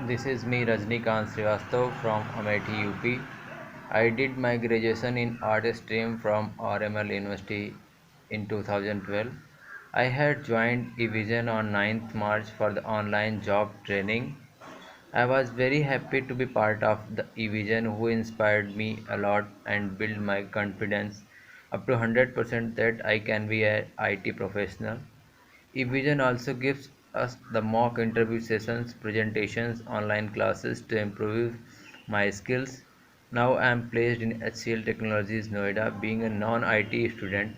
This is me Rajnikant from Amethi, UP. I did my graduation in art stream from RML University in 2012. I had joined Evision on 9th March for the online job training. I was very happy to be part of the Evision who inspired me a lot and built my confidence up to 100% that I can be an IT professional. eVision also gives us the mock interview sessions, presentations, online classes to improve my skills. Now I am placed in HCL Technologies Noida being a non-IT student.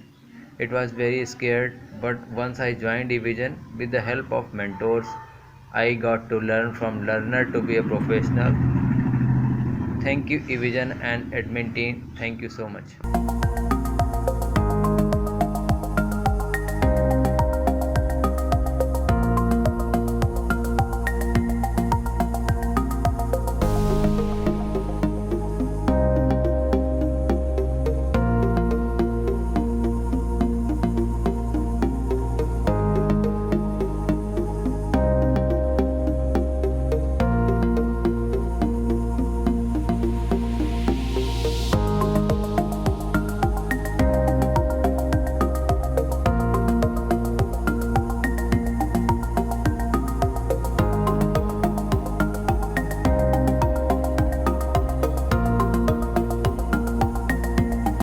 It was very scared, but once I joined eVision with the help of mentors, I got to learn from learner to be a professional. Thank you eVision and admin team. Thank you so much.